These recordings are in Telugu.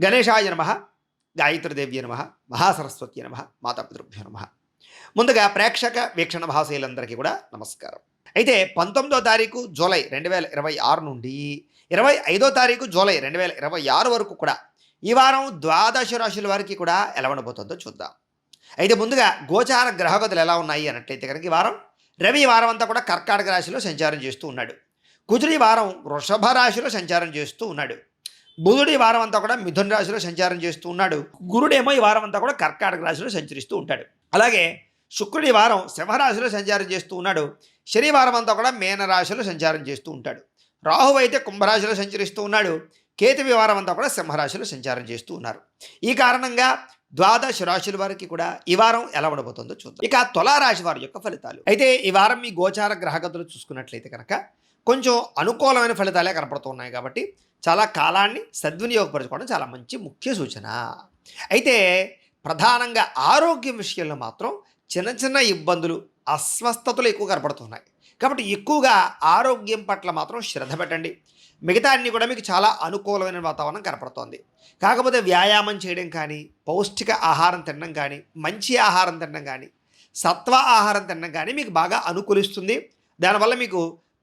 గణేశాయ నమః, గాయత్రీదేవ్యై నమః, మహాసరస్వత్యై నమః, మాతాపితృభ్యో నమః. ముందుగా ప్రేక్షక వీక్షణ మహాశయులందరికీ కూడా నమస్కారం. అయితే 19వ తారీఖు జూలై 2026 నుండి 25వ తారీఖు జూలై 2026 వరకు కూడా ఈ వారం ద్వాదశ రాశుల వారికి కూడా ఎలా ఉండబోతుందో చూద్దాం. అయితే ముందుగా గోచార గ్రహగతులు ఎలా ఉన్నాయి అన్నట్లయితే కనుక ఈ వారం రవి ఈ వారం అంతా కూడా కర్కాటక రాశిలో సంచారం చేస్తూ ఉన్నాడు. కుజుడు ఈ వారం వృషభ రాశిలో సంచారం చేస్తూ ఉన్నాడు. బుధుడు ఈ వారం అంతా కూడా మిథున రాశిలో సంచారం చేస్తూ ఉన్నాడు. గురుడేమో ఈ వారం అంతా కూడా కర్కాటక రాశిలో సంచరిస్తూ ఉంటాడు. అలాగే శుక్రుడు ఈ వారం సింహరాశిలో సంచారం చేస్తూ ఉన్నాడు. శనివారం అంతా కూడా మీనరాశిలో సంచారం చేస్తూ ఉంటాడు. రాహువు అయితే కుంభరాశిలో సంచరిస్తూ ఉన్నాడు. కేతు ఈ వారం అంతా కూడా సింహరాశిలో సంచారం చేస్తూ ఉన్నారు. ఈ కారణంగా ద్వాదశ రాశుల వారికి కూడా ఈ వారం ఎలా ఉండబోతుందో చూద్దాం. ఇక తులారాశి వారి యొక్క ఫలితాలు. అయితే ఈ వారం మీ గోచార గ్రహగతులు చూసుకున్నట్లయితే కనుక కొంచెం అనుకూలమైన ఫలితాలే కనపడుతున్నాయి కాబట్టి చాలా కాలాన్ని సద్వినియోగపరచుకోవడం చాలా మంచి ముఖ్య సూచన. అయితే ప్రధానంగా ఆరోగ్యం విషయంలో మాత్రం చిన్న చిన్న ఇబ్బందులు, అస్వస్థతలు ఎక్కువ కనపడుతున్నాయి. కాబట్టి ఎక్కువగా ఆరోగ్యం పట్ల మాత్రం శ్రద్ధ పెట్టండి. మిగతా అన్నీ కూడా మీకు చాలా అనుకూలమైన వాతావరణం కనపడుతోంది. కాకపోతే వ్యాయామం చేయడం కానీ, పౌష్టిక ఆహారం తినడం కానీ, మంచి ఆహారం తినడం కానీ, సత్వ ఆహారం తినడం కానీ మీకు బాగా అనుకూలిస్తుంది. దానివల్ల మీకు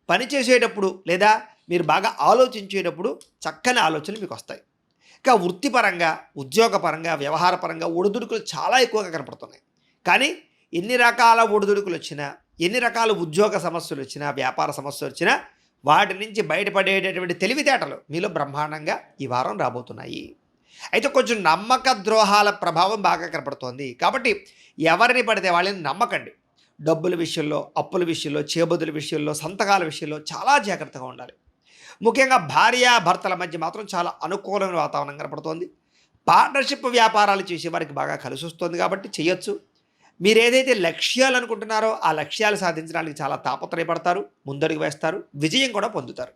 పని చేసేటప్పుడు లేదా మీరు బాగా ఆలోచించేటప్పుడు చక్కని ఆలోచనలు మీకు వస్తాయి. ఇంకా వృత్తిపరంగా, ఉద్యోగపరంగా, వ్యవహారపరంగా ఒడిదుడుకులు చాలా ఎక్కువగా కనపడుతున్నాయి. కానీ ఎన్ని రకాల ఒడిదుడుకులు వచ్చినా, ఎన్ని రకాల ఉద్యోగ సమస్యలు వచ్చినా, వ్యాపార సమస్యలు వచ్చినా వాటి నుంచి బయటపడేటటువంటి తెలివితేటలు మీలో బ్రహ్మాండంగా ఈ వారం రాబోతున్నాయి. అయితే కొంచెం నమ్మక ద్రోహాల ప్రభావం బాగా కనపడుతోంది. కాబట్టి ఎవరిని పడితే వాళ్ళని నమ్మకండి. డబ్బుల విషయంలో, అప్పుల విషయంలో, చేబదుల విషయంలో, సంతకాల విషయంలో చాలా జాగ్రత్తగా ఉండాలి. ముఖ్యంగా భార్యాభర్తల మధ్య మాత్రం చాలా అనుకూలమైన వాతావరణం కనపడుతోంది. పార్ట్నర్షిప్ వ్యాపారాలు చేసే వారికి బాగా కలిసి వస్తుంది కాబట్టి చేయొచ్చు. మీరు ఏదైతే లక్ష్యాలు అనుకుంటున్నారో ఆ లక్ష్యాలు సాధించడానికి చాలా తాపత్రయపడతారు, ముందడుగు వేస్తారు, విజయం కూడా పొందుతారు.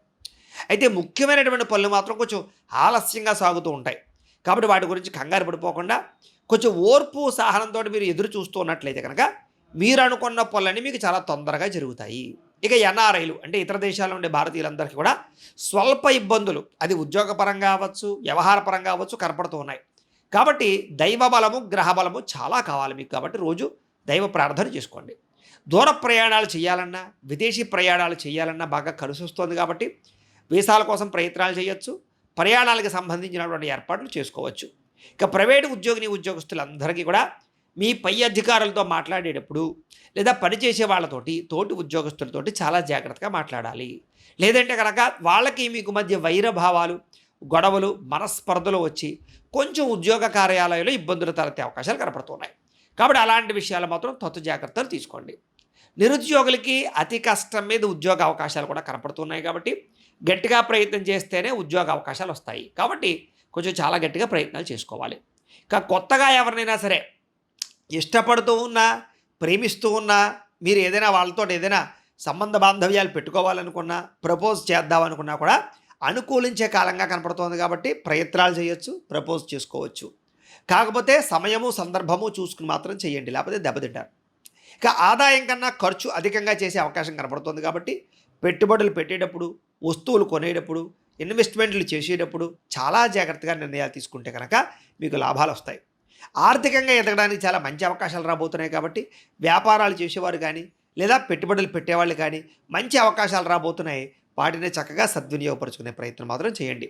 అయితే ముఖ్యమైనటువంటి పనులు మాత్రం కొంచెం ఆలస్యంగా సాగుతూ ఉంటాయి. కాబట్టి వాటి గురించి కంగారు పడిపోకుండా కొంచెం ఓర్పు సహనంతో మీరు ఎదురు చూస్తూ ఉన్నట్లయితే కనుక మీరు అనుకున్న పనులన్నీ మీకు చాలా తొందరగా జరుగుతాయి. ఇక ఎన్ఆర్ఐలు అంటే ఇతర దేశాల్లో ఉండే భారతీయులందరికీ కూడా స్వల్ప ఇబ్బందులు, అది ఉద్యోగపరంగా అవ్వచ్చు, వ్యవహారపరంగా అవ్వచ్చు, కనపడుతూ ఉన్నాయి. కాబట్టి దైవ బలము, గ్రహ బలము చాలా కావాలి మీకు. కాబట్టి రోజు దైవ ప్రార్థన చేసుకోండి. దూర ప్రయాణాలు చేయాలన్నా, విదేశీ ప్రయాణాలు చేయాలన్నా బాగా కలిసి వస్తుంది. కాబట్టి వీసాల కోసం ప్రయత్నాలు చేయొచ్చు, ప్రయాణాలకు సంబంధించినటువంటి ఏర్పాట్లు చేసుకోవచ్చు. ఇక ప్రైవేటు ఉద్యోగస్తులందరికీ కూడా మీ పై అధికారులతో మాట్లాడేటప్పుడు లేదా పనిచేసే వాళ్ళతోటి, తోటి ఉద్యోగస్తులతోటి చాలా జాగ్రత్తగా మాట్లాడాలి. లేదంటే కనుక వాళ్ళకి మీకు మధ్య వైరభావాలు, గొడవలు, మనస్పర్ధలు వచ్చి కొంచెం ఉద్యోగ కార్యాలయంలో ఇబ్బందులు తలెత్తే అవకాశాలు కనపడుతున్నాయి. కాబట్టి అలాంటి విషయాలు మాత్రం తత్తు జాగ్రత్తలు తీసుకోండి. నిరుద్యోగులకి అతి కష్టం మీద ఉద్యోగ అవకాశాలు కూడా కనపడుతున్నాయి. కాబట్టి గట్టిగా ప్రయత్నం చేస్తేనే ఉద్యోగ అవకాశాలు వస్తాయి. కాబట్టి కొంచెం చాలా గట్టిగా ప్రయత్నాలు చేసుకోవాలి. ఇంకా కొత్తగా ఎవరినైనా సరే ఇష్టపడుతూ ఉన్నా, ప్రేమిస్తూ ఉన్నా, మీరు ఏదైనా వాళ్ళతో ఏదైనా సంబంధ బాంధవ్యాలు పెట్టుకోవాలనుకున్నా, ప్రపోజ్ చేద్దామనుకున్నా కూడా అనుకూలించే కాలంగా కనపడుతోంది. కాబట్టి ప్రయత్నాలు చేయొచ్చు, ప్రపోజ్ చేసుకోవచ్చు. కాకపోతే సమయము, సందర్భము చూసుకుని మాత్రం చేయండి, లేకపోతే దెబ్బతింటారు. ఇక ఆదాయం కన్నా ఖర్చు అధికంగా చేసే అవకాశం కనపడుతోంది. కాబట్టి పెట్టుబడులు పెట్టేటప్పుడు, వస్తువులు కొనేటప్పుడు, ఇన్వెస్ట్మెంట్లు చేసేటప్పుడు చాలా జాగ్రత్తగా నిర్ణయాలు తీసుకుంటే కనుక మీకు లాభాలు వస్తాయి. ఆర్థికంగా ఎదగడానికి చాలా మంచి అవకాశాలు రాబోతున్నాయి. కాబట్టి వ్యాపారాలు చేసేవారు కానీ లేదా పెట్టుబడులు పెట్టేవాళ్ళు కానీ మంచి అవకాశాలు రాబోతున్నాయి. వాటిని చక్కగా సద్వినియోగపరుచుకునే ప్రయత్నం మాత్రం చేయండి.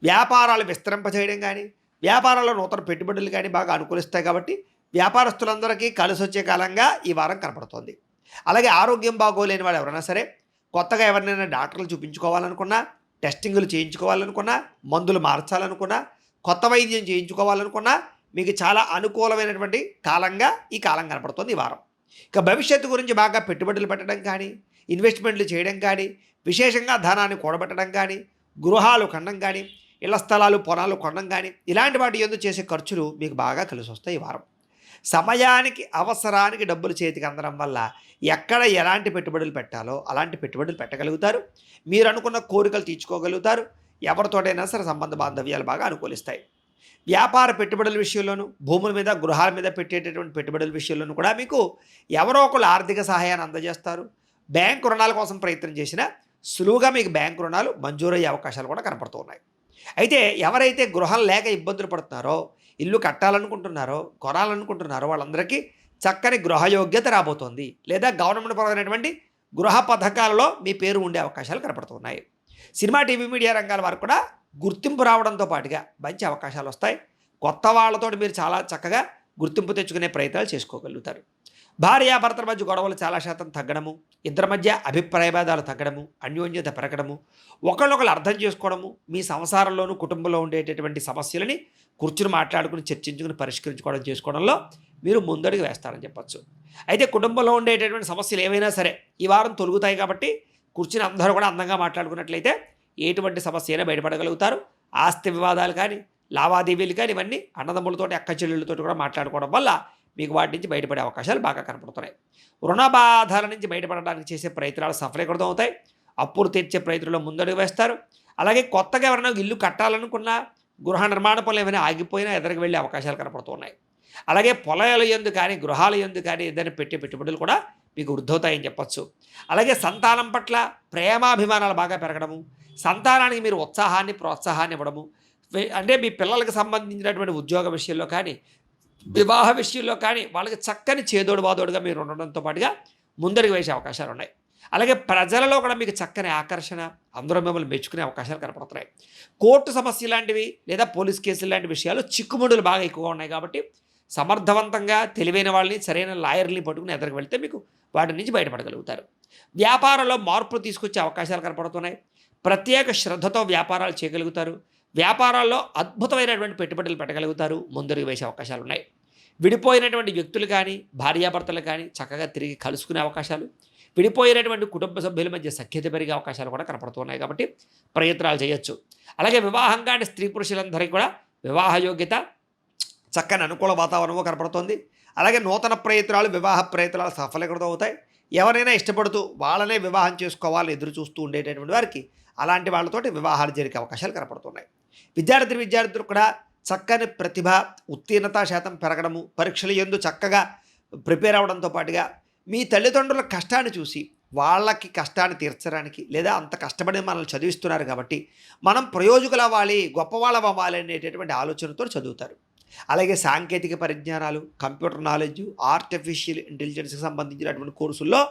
వ్యాపారాలు విస్తరింపచేయడం కానీ, వ్యాపారాల్లో నూతన పెట్టుబడులు కానీ బాగా అనుకూలిస్తాయి. కాబట్టి వ్యాపారస్తులందరికీ కలిసి వచ్చే కాలంగా ఈ వారం కనపడుతోంది. అలాగే ఆరోగ్యం బాగోలేని వాళ్ళు ఎవరైనా సరే కొత్తగా ఎవరినైనా డాక్టర్లు చూపించుకోవాలనుకున్నా, టెస్టింగులు చేయించుకోవాలనుకున్నా, మందులు మార్చాలనుకున్నా, కొత్త వైద్యం చేయించుకోవాలనుకున్నా మీకు చాలా అనుకూలమైనటువంటి కాలంగా ఈ కాలం కనపడుతుంది ఈ వారం. ఇక భవిష్యత్తు గురించి బాగా పెట్టుబడులు పెట్టడం కానీ, ఇన్వెస్ట్మెంట్లు చేయడం కానీ, విశేషంగా ధనాన్ని కూడబెట్టడం కానీ, గృహాలు కొనడం కానీ, ఇళ్ల స్థలాలు, పొలాలు కొనడం కానీ ఇలాంటి వాటి యందు చేసే ఖర్చులు మీకు బాగా కలిసి వస్తాయి ఈ వారం. సమయానికి, అవసరానికి డబ్బులు చేతికి అందడం వల్ల ఎక్కడ ఎలాంటి పెట్టుబడులు పెట్టాలో అలాంటి పెట్టుబడులు పెట్టగలుగుతారు. మీరు అనుకున్న కోరికలు తీర్చుకోగలుగుతారు. ఎవరితోటైనా సరే సంబంధ బాంధవ్యాలు బాగా అనుకూలిస్తాయి. వ్యాపార పెట్టుబడుల విషయంలోనూ, భూముల మీద, గృహాల మీద పెట్టేటటువంటి పెట్టుబడుల విషయంలోనూ కూడా మీకు ఎవరో ఒకళ్ళు ఆర్థిక సహాయాన్ని అందజేస్తారు. బ్యాంకు రుణాల కోసం ప్రయత్నం చేసినా సులువుగా మీకు బ్యాంకు రుణాలు మంజూరయ్యే అవకాశాలు కూడా కనపడుతూ ఉన్నాయి. అయితే ఎవరైతే గృహం లేక ఇబ్బందులు పడుతున్నారో, ఇల్లు కట్టాలనుకుంటున్నారో, కొనాలనుకుంటున్నారో వాళ్ళందరికీ చక్కని గృహయోగ్యత రాబోతోంది. లేదా గవర్నమెంట్ పరమైనటువంటి గృహ పథకాలలో మీ పేరు ఉండే అవకాశాలు కనపడుతున్నాయి. సినిమా, టీవీ, మీడియా రంగాల వారికి కూడా గుర్తింపు రావడంతో పాటుగా మంచి అవకాశాలు వస్తాయి. కొత్త వాళ్ళతోటి మీరు చాలా చక్కగా గుర్తింపు తెచ్చుకునే ప్రయత్నాలు చేసుకోగలుగుతారు. భార్యాభర్తల మధ్య గొడవలు చాలా శాతం తగ్గడము, ఇద్దరి మధ్య అభిప్రాయ భేదాలు తగ్గడము, అన్యోన్యత పెరగడము, ఒకళ్ళొకళ్ళు అర్థం చేసుకోవడము, మీ సంసారంలోనూ కుటుంబంలో ఉండేటటువంటి సమస్యలని కూర్చుని మాట్లాడుకుని చర్చించుకుని పరిష్కరించుకోవడం చేసుకోవడంలో మీరు ముందడుగు వేస్తారని చెప్పచ్చు. అయితే కుటుంబంలో ఉండేటటువంటి సమస్యలు ఏవైనా సరే ఈ వారం తొలుగుతాయి కాబట్టి కూర్చుని అందరూ కూడా అందంగా మాట్లాడుకున్నట్లయితే ఎటువంటి సమస్య అయినా బయటపడగలుగుతారు. ఆస్తి వివాదాలు కానీ, లావాదేవీలు కానీ ఇవన్నీ అన్నదమ్ములతోటి, అక్క చెల్లెళ్ళతోటి కూడా మాట్లాడుకోవడం వల్ల మీకు వాటి నుంచి బయటపడే అవకాశాలు బాగా కనపడుతున్నాయి. రుణ బాధల నుంచి బయటపడడానికి చేసే ప్రయత్నాలు సఫలీకృతం అవుతాయి. అప్పులు తీర్చే ప్రయత్నంలో ముందడుగు వేస్తారు. అలాగే కొత్తగా ఎవరైనా ఇల్లు కట్టాలనుకున్నా, గృహ నిర్మాణ పనులు ఏమైనా ఆగిపోయినా ఎదురుకు వెళ్ళే అవకాశాలు కనపడుతున్నాయి. అలాగే పొలాల యందు కానీ, గృహాల యందు కానీ ఏదైనా పెట్టే పెట్టుబడులు కూడా మీకు వృద్ధవుతాయని చెప్పచ్చు. అలాగే సంతానం పట్ల ప్రేమాభిమానాలు బాగా పెరగడము, సంతానానికి మీరు ఉత్సాహాన్ని, ప్రోత్సాహాన్ని ఇవ్వడము, అంటే మీ పిల్లలకు సంబంధించినటువంటి ఉద్యోగ విషయంలో కానీ, వివాహ విషయంలో కానీ వాళ్ళకి చక్కని చేదోడు వాదోడుగా మీరు ఉండడంతో పాటుగా ముందడుగు వేసే అవకాశాలు ఉన్నాయి. అలాగే ప్రజలలో కూడా మీకు చక్కని ఆకర్షణ, అందరూ మిమ్మల్ని మెచ్చుకునే అవకాశాలు కనపడుతున్నాయి. కోర్టు సమస్య లాంటివి లేదా పోలీస్ కేసులు లాంటి విషయాలు చిక్కుముడులు బాగా ఎక్కువగా ఉన్నాయి కాబట్టి సమర్థవంతంగా తెలివైన వాళ్ళని, సరైన లాయర్ని పట్టుకుని ఎదురుకు వెళ్తే మీకు వాటి నుంచి బయటపడగలుగుతారు. వ్యాపారంలో మార్పులు తీసుకొచ్చే అవకాశాలు కనపడుతున్నాయి. ప్రత్యేక శ్రద్ధతో వ్యాపారాలు చేయగలుగుతారు. వ్యాపారాల్లో అద్భుతమైనటువంటి పెట్టుబడులు పెట్టగలుగుతారు. ముందడుగు వేసే అవకాశాలు ఉన్నాయి. విడిపోయినటువంటి వ్యక్తులు కానీ, భార్యాభర్తలు కానీ చక్కగా తిరిగి కలుసుకునే అవకాశాలు, విడిపోయినటువంటి కుటుంబ సభ్యుల మధ్య సఖ్యత పెరిగే అవకాశాలు కూడా కనపడుతున్నాయి కాబట్టి ప్రయత్నాలు చేయొచ్చు. అలాగే వివాహం కాని స్త్రీ పురుషులందరికీ కూడా వివాహ యోగ్యత, చక్కని అనుకూల వాతావరణము కనపడుతుంది. అలాగే నూతన ప్రయత్నాలు, వివాహ ప్రయత్నాలు సఫలీకృతం అవుతాయి. ఎవరైనా ఇష్టపడుతూ వాళ్ళనే వివాహం చేసుకోవాలని ఎదురు చూస్తూ ఉండేటటువంటి వారికి అలాంటి వాళ్ళతోటి వివాహాలు జరిగే అవకాశాలు కనపడుతున్నాయి. విద్యార్థులు కూడా చక్కని ప్రతిభ, ఉత్తీర్ణతా శాతం పెరగడము, పరీక్షల యందు చక్కగా ప్రిపేర్ అవ్వడంతో పాటుగా మీ తల్లిదండ్రుల కష్టాన్ని చూసి వాళ్ళకి కష్టాన్ని తీర్చడానికి, లేదా అంత కష్టపడి మనల్ని చదివిస్తున్నారు కాబట్టి మనం ప్రయోజకులు అవ్వాలి, గొప్పవాళ్ళం అవ్వాలి అనేటటువంటి ఆలోచనతో చదువుతారు. అలాగే సాంకేతిక పరిజ్ఞానాలు, కంప్యూటర్ నాలెడ్జ్, ఆర్టిఫిషియల్ ఇంటెలిజెన్స్కి సంబంధించినటువంటి కోర్సుల్లో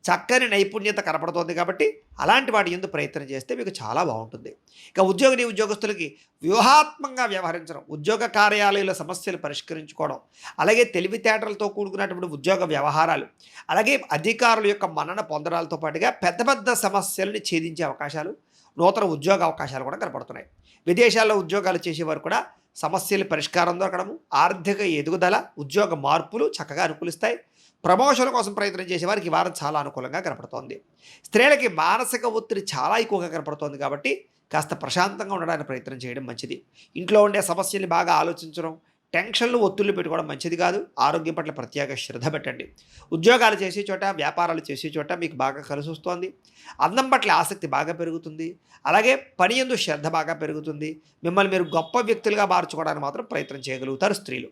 చక్కని నైపుణ్యత కనపడుతోంది కాబట్టి అలాంటి వాటి యందు ప్రయత్నం చేస్తే మీకు చాలా బాగుంటుంది. ఇక ఉద్యోగస్తులకి వ్యూహాత్మకంగా వ్యవహరించడం, ఉద్యోగ కార్యాలయాల సమస్యలు పరిష్కరించుకోవడం, అలాగే తెలివితేటలతో కూడుకున్నటువంటి ఉద్యోగ వ్యవహారాలు, అలాగే అధికారుల యొక్క మన్నన పొందడాలతో పాటుగా పెద్ద పెద్ద సమస్యలని ఛేదించే అవకాశాలు, నూతన ఉద్యోగ అవకాశాలు కూడా కనపడుతున్నాయి. విదేశాల్లో ఉద్యోగాలు చేసేవారు కూడా సమస్యల పరిష్కారం దొరకడము, ఆర్థిక ఎదుగుదల, ఉద్యోగ మార్పులు చక్కగా అనుకూలిస్తాయి. ప్రమోషన్ కోసం ప్రయత్నం చేసేవారికి ఈ వారం చాలా అనుకూలంగా కనపడుతోంది. స్త్రీలకి మానసిక ఒత్తిడి చాలా ఎక్కువగా కనపడుతోంది కాబట్టి కాస్త ప్రశాంతంగా ఉండడానికి ప్రయత్నం చేయడం మంచిది. ఇంట్లో ఉండే సమస్యల్ని బాగా ఆలోచించడం, టెన్షన్లు, ఒత్తిళ్లు పెట్టుకోవడం మంచిది కాదు. ఆరోగ్యం పట్ల ప్రత్యేక శ్రద్ధ పెట్టండి. ఉద్యోగాలు చేసే చోట, వ్యాపారాలు చేసే చోట మీకు బాగా కలిసి వస్తోంది. అందం పట్ల ఆసక్తి బాగా పెరుగుతుంది. అలాగే పని యందు శ్రద్ధ బాగా పెరుగుతుంది. మిమ్మల్ని మీరు గొప్ప వ్యక్తులుగా మార్చుకోవడానికి మాత్రం ప్రయత్నం చేయగలుగుతారు స్త్రీలు.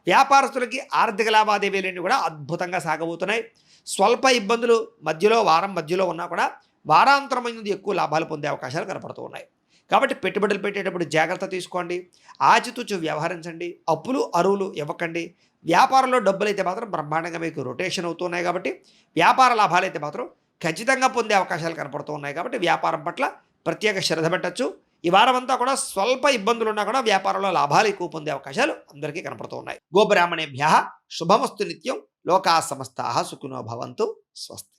వ్యాపారస్తులకి ఆర్థిక లావాదేవీలన్నీ కూడా అద్భుతంగా సాగబోతున్నాయి. స్వల్ప ఇబ్బందులు వారం మధ్యలో ఉన్నా కూడా వారాంతరం ముందు ఎక్కువ లాభాలు పొందే అవకాశాలు కనపడుతూ ఉన్నాయి. కాబట్టి పెట్టుబడులు పెట్టేటప్పుడు జాగ్రత్త తీసుకోండి, ఆచితూచి వ్యవహరించండి, అప్పులు అరువులు ఇవ్వకండి. వ్యాపారంలో డబ్బులు అయితే మాత్రం బ్రహ్మాండంగా మీకు రొటేషన్ అవుతున్నాయి కాబట్టి వ్యాపార లాభాలు అయితే మాత్రం ఖచ్చితంగా పొందే అవకాశాలు కనపడుతూ ఉన్నాయి కాబట్టి వ్యాపారం పట్ల ప్రత్యేక శ్రద్ధ పెట్టచ్చు. ఈ వారం అంతా కూడా స్వల్ప ఇబ్బందులు ఉన్నా కూడా వ్యాపారంలో లాభాలు ఎక్కువ పొందే అవకాశాలు అందరికీ కనపడుతూ ఉన్నాయి. గోబ్రాహ్మణేభ్యః శుభమస్తు నిత్యం. లోకాః సమస్తాః సుఖినో భవంతు. స్వస్తి.